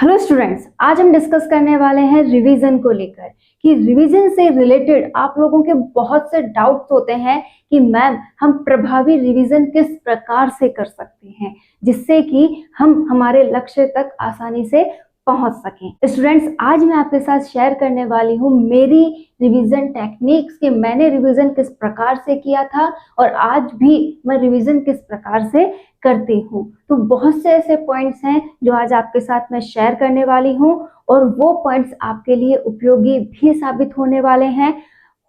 Hello students, आज हम discuss करने वाले हैं रिवीजन को लेकर कि रिवीजन से रिलेटेड आप लोगों के बहुत से डाउट्स होते हैं कि मैम हम प्रभावी रिवीजन किस प्रकार से कर सकते हैं जिससे कि हम हमारे लक्ष्य तक आसानी से पहुंच सकें। स्टूडेंट्स, आज मैं आपके साथ शेयर करने वाली हूँ मेरी रिवीजन टेक्निक्स कि मैंने रिवीजन किस प्रकार से किया था और आज भी मैं रिवीजन किस प्रकार से करती हूँ। तो बहुत से ऐसे पॉइंट्स हैं जो आज आपके साथ मैं शेयर करने वाली हूँ और वो पॉइंट्स आपके लिए उपयोगी भी साबित होने वाले हैं।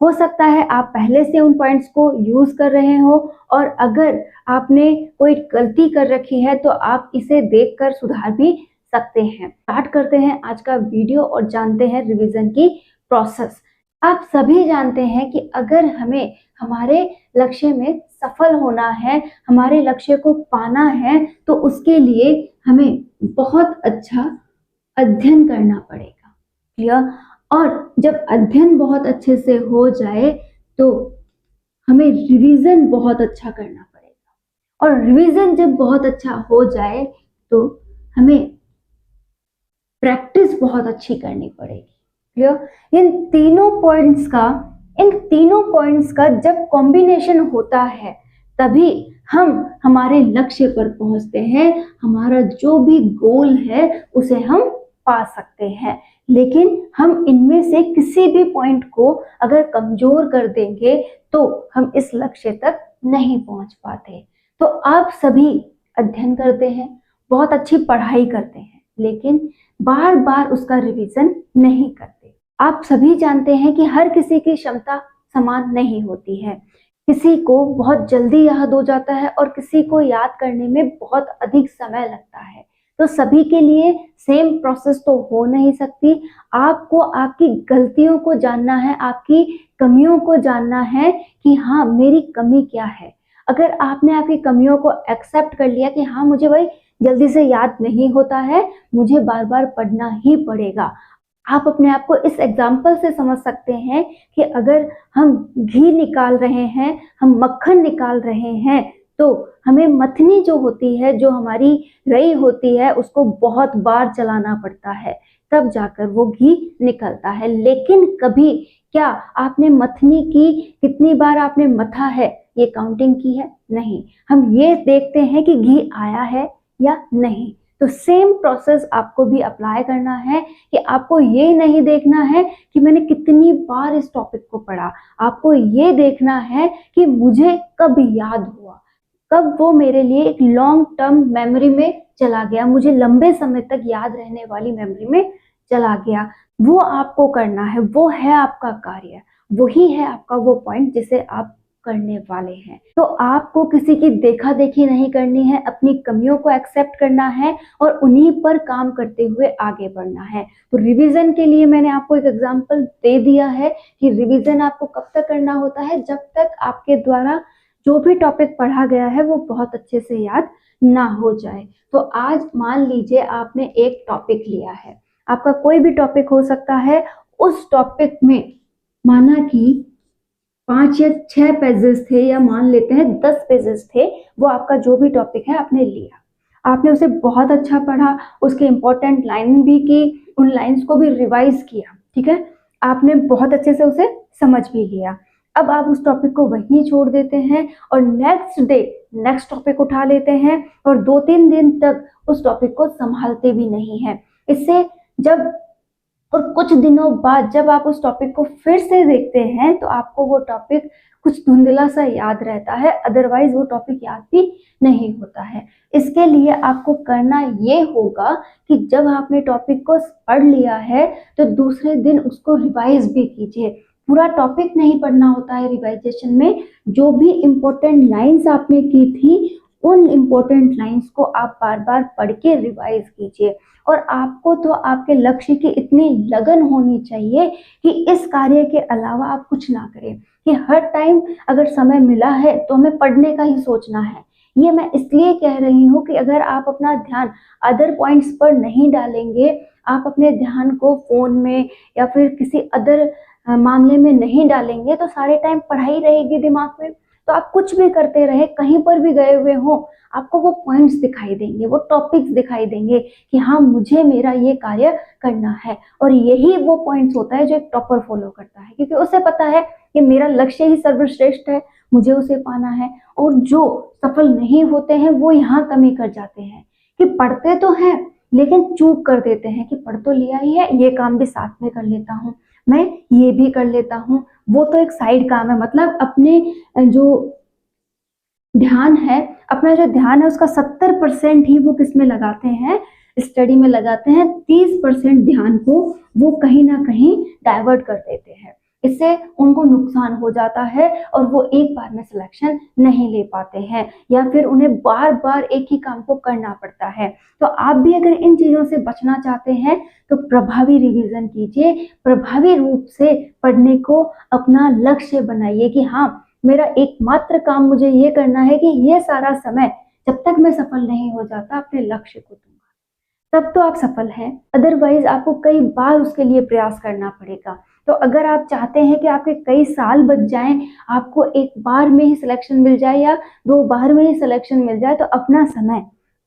हो सकता है आप पहले से उन पॉइंट्स को यूज कर रहे हो और अगर आपने कोई गलती कर रखी है तो आप इसे देखकर सुधार भी सकते हैं। स्टार्ट करते हैं आज का वीडियो और जानते हैं रिवीजन की प्रोसेस। आप सभी जानते हैं कि अगर हमें हमारे लक्ष्य में सफल होना है, हमारे लक्ष्य को पाना है, तो उसके लिए हमें बहुत अच्छा अध्ययन करना पड़ेगा। क्लियर? और जब अध्ययन बहुत अच्छे से हो जाए तो हमें रिवीजन बहुत अच्छा करना पड़ेगा और रिवीजन जब बहुत अच्छा हो जाए तो हमें प्रैक्टिस बहुत अच्छी करनी पड़ेगी। क्लियर? इन तीनों पॉइंट्स का जब कॉम्बिनेशन होता है तभी हम हमारे लक्ष्य पर पहुंचते हैं। हमारा जो भी गोल है उसे हम पा सकते हैं। लेकिन हम इनमें से किसी भी पॉइंट को अगर कमजोर कर देंगे तो हम इस लक्ष्य तक नहीं पहुंच पाते। तो आप सभी अध्ययन करते हैं, बहुत अच्छी पढ़ाई करते हैं, लेकिन बार बार उसका रिवीजन नहीं करते। आप सभी जानते हैं कि हर किसी की क्षमता समान नहीं होती है। किसी को बहुत जल्दी याद हो जाता है और किसी को याद करने में बहुत अधिक समय लगता है। तो सभी के लिए सेम प्रोसेस तो हो नहीं सकती। आपको आपकी गलतियों को जानना है, आपकी कमियों को जानना है कि हाँ मेरी कमी क्या है। अगर आपने आपकी कमियों को एक्सेप्ट कर लिया कि हाँ मुझे भाई जल्दी से याद नहीं होता है, मुझे बार बार पढ़ना ही पड़ेगा। आप अपने आप को इस एग्जाम्पल से समझ सकते हैं कि अगर हम घी निकाल रहे हैं, हम मक्खन निकाल रहे हैं, तो हमें मथनी जो होती है, जो हमारी रई होती है, उसको बहुत बार चलाना पड़ता है, तब जाकर वो घी निकलता है। लेकिन कभी क्या आपने मथनी की कितनी बार आपने मथा है ये काउंटिंग की है? नहीं। हम ये देखते हैं कि घी आया है या नहीं। तो सेम प्रोसेस आपको भी अप्लाई करना है कि आपको ये नहीं देखना है कि मैंने कितनी बार इस टॉपिक को पढ़ा। आपको ये देखना है कि मुझे कब याद हुआ, कब वो मेरे लिए एक लॉन्ग टर्म मेमोरी में चला गया, मुझे लंबे समय तक याद रहने वाली मेमोरी में चला गया। वो आपको करना है, वो है आपका कार्य, वही है आपका वो पॉइंट जिसे आप करने वाले हैं। तो आपको किसी की देखा देखी नहीं करनी है, अपनी कमियों को एक्सेप्ट करना है और उन्हीं पर काम करते हुए आगे बढ़ना है। तो रिवीजन के लिए मैंने आपको एक एग्जांपल दे दिया है कि रिवीजन आपको कब तक करना होता है, जब तक आपके द्वारा जो भी टॉपिक पढ़ा गया है वो बहुत अच्छे से याद ना हो जाए। तो आज मान लीजिए आपने एक टॉपिक लिया है, आपका कोई भी टॉपिक हो सकता है, उस टॉपिक में माना कि 5 या 6 पेजेस थे या मान लेते हैं 10 पेजेस थे, वो आपका जो भी टॉपिक है आपने लिया, आपने उसे बहुत अच्छा पढ़ा, उसके इंपॉर्टेंट लाइन भी की, उन लाइंस को भी रिवाइज किया, ठीक है, आपने बहुत अच्छे से उसे समझ भी लिया। अब आप उस टॉपिक को वहीं छोड़ देते हैं और नेक्स्ट डे नेक्स्ट टॉपिक उठा लेते हैं और 2-3 दिन तक उस टॉपिक को संभालते भी नहीं है। इससे जब और कुछ दिनों बाद जब आप उस टॉपिक को फिर से देखते हैं तो आपको वो टॉपिक कुछ धुंधला सा याद रहता है, अदरवाइज वो टॉपिक याद भी नहीं होता है। इसके लिए आपको करना ये होगा कि जब आपने टॉपिक को पढ़ लिया है तो दूसरे दिन उसको रिवाइज भी कीजिए। पूरा टॉपिक नहीं पढ़ना होता है रिवाइजेशन में, जो भी इम्पोर्टेंट लाइंस आपने की थी उन इम्पोर्टेंट लाइंस को आप बार बार पढ़ के रिवाइज कीजिए। और आपको तो आपके लक्ष्य की इतनी लगन होनी चाहिए कि इस कार्य के अलावा आप कुछ ना करें, कि हर टाइम अगर समय मिला है तो हमें पढ़ने का ही सोचना है। ये मैं इसलिए कह रही हूँ कि अगर आप अपना ध्यान अदर पॉइंट्स पर नहीं डालेंगे, आप अपने ध्यान को फोन में या फिर किसी अदर मामले में नहीं डालेंगे तो सारे टाइम पढ़ाई रहेगी दिमाग में, तो आप कुछ भी करते रहे, कहीं पर भी गए हुए हो, आपको वो पॉइंट्स दिखाई देंगे, वो टॉपिक्स दिखाई देंगे कि हाँ मुझे मेरा ये कार्य करना है। और यही वो पॉइंट्स होता है जो एक टॉपर फॉलो करता है, क्योंकि उसे पता है कि मेरा लक्ष्य ही सर्वश्रेष्ठ है, मुझे उसे पाना है। और जो सफल नहीं होते हैं वो यहाँ कमी कर जाते हैं कि पढ़ते तो हैं लेकिन चूक कर देते हैं कि पढ़ तो लिया ही है, ये काम भी साथ में कर लेता हूँ, मैं ये भी कर लेता हूँ, वो तो एक साइड काम है। मतलब अपने जो ध्यान है, अपना जो ध्यान है उसका 70% ही वो किस में लगाते हैं, स्टडी में लगाते हैं। 30% ध्यान को वो कहीं ना कहीं डाइवर्ट कर देते हैं। इससे उनको नुकसान हो जाता है और वो एक बार में सिलेक्शन नहीं ले पाते हैं, या फिर उन्हें बार बार एक ही काम को करना पड़ता है। तो आप भी अगर इन चीजों से बचना चाहते हैं तो प्रभावी रिवीजन कीजिए, प्रभावी रूप से पढ़ने को अपना लक्ष्य बनाइए कि हाँ मेरा एकमात्र काम मुझे ये करना है कि ये सारा समय जब तक मैं सफल नहीं हो जाता अपने लक्ष्य को दूंगा, तब तो आप सफल हैं। अदरवाइज आपको कई बार उसके लिए प्रयास करना पड़ेगा। तो अगर आप चाहते हैं कि आपके कई साल बच जाएं, आपको एक बार में ही सिलेक्शन मिल जाए या 2 बार में ही सिलेक्शन मिल जाए, तो अपना समय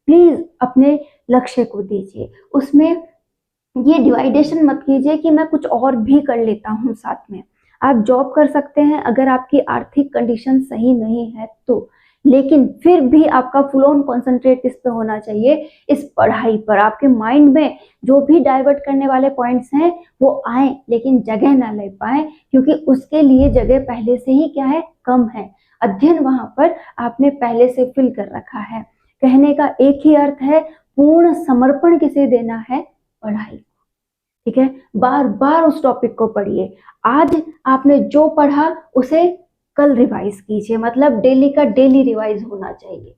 प्लीज अपने लक्ष्य को दीजिए। उसमें ये डिवाइडेशन मत कीजिए कि मैं कुछ और भी कर लेता हूँ साथ में। आप जॉब कर सकते हैं अगर आपकी आर्थिक कंडीशन सही नहीं है तो, लेकिन फिर भी आपका फुल ऑन कॉन्सेंट्रेट किस पे होना चाहिए, इस पढ़ाई पर। आपके माइंड में जो भी डाइवर्ट करने वाले पॉइंट्स हैं वो आए लेकिन जगह ना ले पाए, क्योंकि उसके लिए जगह पहले से ही क्या है, कम है। अध्ययन वहां पर आपने पहले से फिल कर रखा है। कहने का एक ही अर्थ है, पूर्ण समर्पण किसे देना है, पढ़ाई। ठीक है, बार बार उस टॉपिक को पढ़िए। आज आपने जो पढ़ा उसे कल रिवाइज कीजिए, मतलब डेली का डेली रिवाइज होना चाहिए।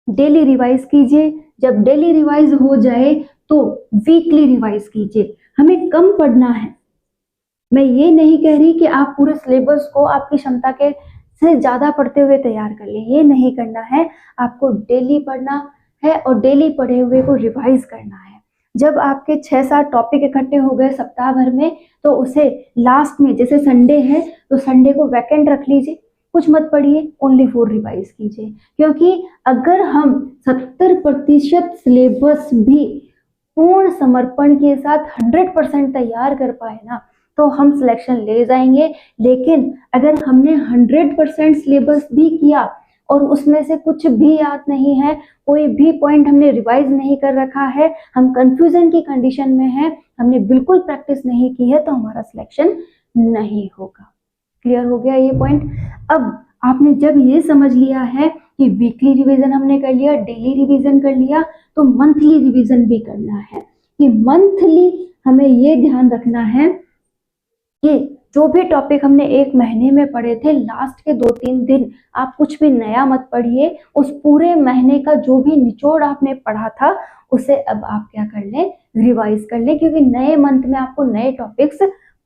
डेली रिवाइज कीजिए, जब डेली रिवाइज हो जाए तो वीकली रिवाइज कीजिए। हमें कम पढ़ना है, मैं ये नहीं कह रही कि आप पूरे सिलेबस को आपकी क्षमता के से ज्यादा पढ़ते हुए तैयार कर लें, ये नहीं करना है। आपको डेली पढ़ना है और डेली पढ़े हुए को रिवाइज करना है। जब आपके 6-7 टॉपिक इकट्ठे हो गए सप्ताह भर में, तो उसे लास्ट में, जैसे संडे है तो संडे को वैकेंट रख लीजिए, कुछ मत पढ़िए, ओनली 4 रिवाइज कीजिए। क्योंकि अगर हम 70% सिलेबस भी पूर्ण समर्पण के साथ 100% तैयार कर पाए ना, तो हम सिलेक्शन ले जाएंगे। लेकिन अगर हमने 100% सिलेबस भी किया और उसमें से कुछ भी याद नहीं है, कोई भी पॉइंट हमने रिवाइज नहीं कर रखा है, हम कंफ्यूजन की कंडीशन में हैं, हमने बिल्कुल प्रैक्टिस नहीं की है, तो हमारा सिलेक्शन नहीं होगा। क्लियर हो गया ये पॉइंट? अब आपने जब ये समझ लिया है कि वीकली रिवीजन हमने कर लिया, डेली रिवीजन कर लिया, तो मंथली रिवीजन भी करना है। कि मंथली हमें ये ध्यान रखना है कि जो भी टॉपिक हमने एक महीने में पढ़े थे, लास्ट के 2-3 दिन आप कुछ भी नया मत पढ़िए। उस पूरे महीने का जो भी निचोड़ आपने पढ़ा था उसे अब आप क्या कर लें, रिवाइज कर लें, क्योंकि नए मंथ में आपको नए टॉपिक्स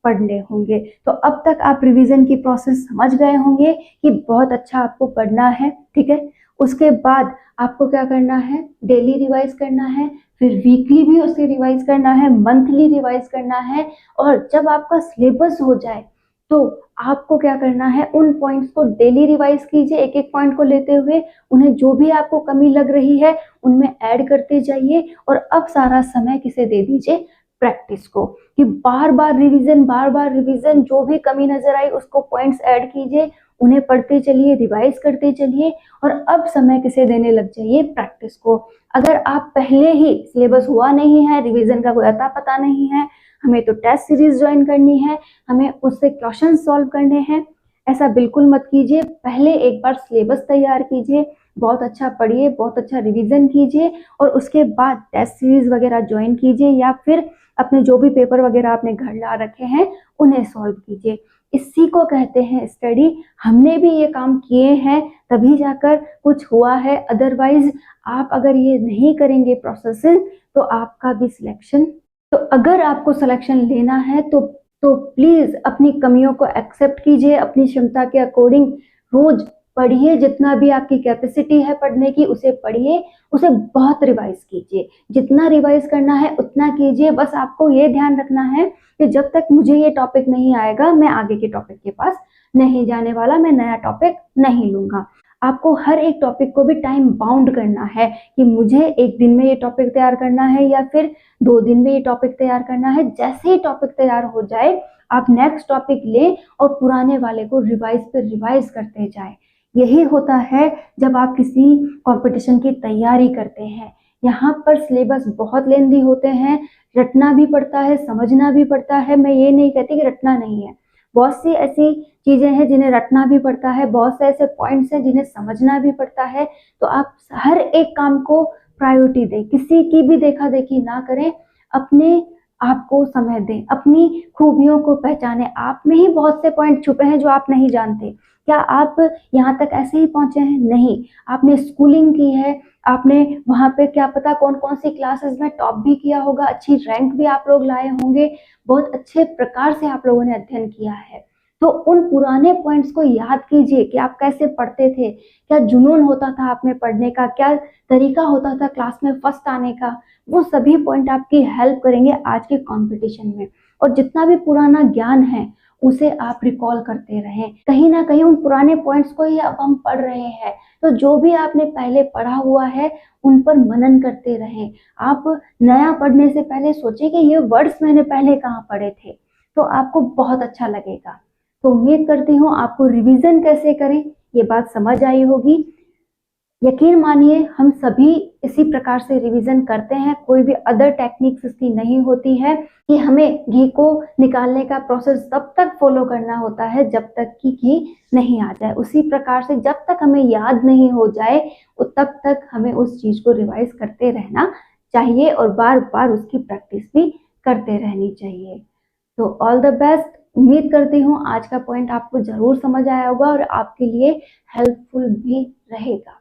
पढ़ने होंगे। तो अब तक आप रिवीजन की प्रोसेस समझ गए होंगे कि बहुत अच्छा आपको पढ़ना है। ठीक है, उसके बाद आपको क्या करना है, डेली रिवाइज करना है, फिर वीकली भी उसे रिवाइज करना है, मंथली रिवाइज करना है। और जब आपका सिलेबस हो जाए तो आपको क्या करना है, उन पॉइंट्स को डेली रिवाइज कीजिए, एक एक पॉइंट को लेते हुए उन्हें जो भी आपको कमी लग रही है उनमें ऐड करते जाइए। और अब सारा समय किसे दे दीजिए, प्रैक्टिस को, कि बार बार रिवीजन, जो भी कमी नजर आई उसको पॉइंट्स ऐड कीजिए, उन्हें पढ़ते चलिए, रिवाइज करते चलिए। और अब समय किसे देने लग जाइए, प्रैक्टिस को। अगर आप पहले ही सिलेबस हुआ नहीं है, रिवीजन का कोई अता पता नहीं है, हमें तो टेस्ट सीरीज ज्वाइन करनी है, हमें उससे क्वेश्चन सॉल्व करने हैं, ऐसा बिल्कुल मत कीजिए। पहले एक बार सिलेबस तैयार कीजिए, बहुत अच्छा पढ़िए, बहुत अच्छा रिवीजन कीजिए, और उसके बाद टेस्ट सीरीज वगैरह ज्वाइन कीजिए, या फिर अपने जो भी पेपर वगैरह आपने घर ला रखे हैं उन्हें सॉल्व कीजिए। इसी को कहते हैं स्टडी। हमने भी ये काम किए हैं तभी जाकर कुछ हुआ है, अदरवाइज आप अगर ये नहीं करेंगे प्रोसेस तो आपका भी सिलेक्शन, तो अगर आपको सिलेक्शन लेना है तो प्लीज अपनी कमियों को एक्सेप्ट कीजिए, अपनी क्षमता के अकॉर्डिंग रोज पढ़िए, जितना भी आपकी कैपेसिटी है पढ़ने की उसे पढ़िए, उसे बहुत रिवाइज कीजिए। जितना रिवाइज करना है उतना कीजिए। बस आपको ये ध्यान रखना है कि जब तक मुझे ये टॉपिक नहीं आएगा मैं आगे के टॉपिक के पास नहीं जाने वाला, मैं नया टॉपिक नहीं लूंगा। आपको हर एक टॉपिक को भी टाइम बाउंड करना है कि मुझे एक दिन में ये टॉपिक तैयार करना है या फिर 2 दिन में ये टॉपिक तैयार करना है। जैसे ही टॉपिक तैयार हो जाए आप नेक्स्ट टॉपिक लें और पुराने वाले को रिवाइज पे रिवाइज करते जाएं। यही होता है जब आप किसी कंपटीशन की तैयारी करते हैं। यहाँ पर सिलेबस बहुत लेंदी होते हैं, रटना भी पड़ता है, समझना भी पड़ता है। मैं ये नहीं कहती कि रटना नहीं है, बहुत सी ऐसी चीजें हैं जिन्हें रटना भी पड़ता है, बहुत से ऐसे पॉइंट्स हैं जिन्हें समझना भी पड़ता है। तो आप हर एक काम को प्रायोरिटी दें, किसी की भी देखा देखी ना करें, अपने आप को समय दें, अपनी खूबियों को पहचानें। आप में ही बहुत से पॉइंट छुपे हैं जो आप नहीं जानते। क्या आप यहाँ तक ऐसे ही पहुंचे हैं? नहीं, आपने स्कूलिंग की है, आपने वहां पे क्या पता कौन कौन सी क्लासेस में टॉप भी किया होगा, अच्छी रैंक भी आप लोग लाए होंगे, बहुत अच्छे प्रकार से आप लोगों ने अध्ययन किया है। तो उन पुराने पॉइंट्स को याद कीजिए कि आप कैसे पढ़ते थे, क्या जुनून होता था आप में पढ़ने का, क्या तरीका होता था क्लास में फर्स्ट आने का। वो सभी पॉइंट आपकी हेल्प करेंगे आज के कंपटीशन में। और जितना भी पुराना ज्ञान है उसे आप रिकॉल करते रहें। कहीं ना कहीं उन पुराने पॉइंट्स को ही अब हम पढ़ रहे हैं, तो जो भी आपने पहले पढ़ा हुआ है उन पर मनन करते रहें। आप नया पढ़ने से पहले सोचें कि ये वर्ड्स मैंने पहले कहाँ पढ़े थे, तो आपको बहुत अच्छा लगेगा। तो उम्मीद करती हूँ आपको रिवीजन कैसे करें ये बात समझ आई होगी। यकीन मानिए हम सभी इसी प्रकार से रिवीजन करते हैं, कोई भी अदर टेक्निक्स इसकी नहीं होती है कि हमें घी को निकालने का प्रोसेस तब तक फॉलो करना होता है जब तक कि घी नहीं आ जाए। उसी प्रकार से जब तक हमें याद नहीं हो जाए तब तक हमें उस चीज को रिवाइज करते रहना चाहिए और बार बार उसकी प्रैक्टिस भी करते रहनी चाहिए। तो ऑल द बेस्ट। उम्मीद करती हूँ आज का पॉइंट आपको जरूर समझ आया होगा और आपके लिए हेल्पफुल भी रहेगा।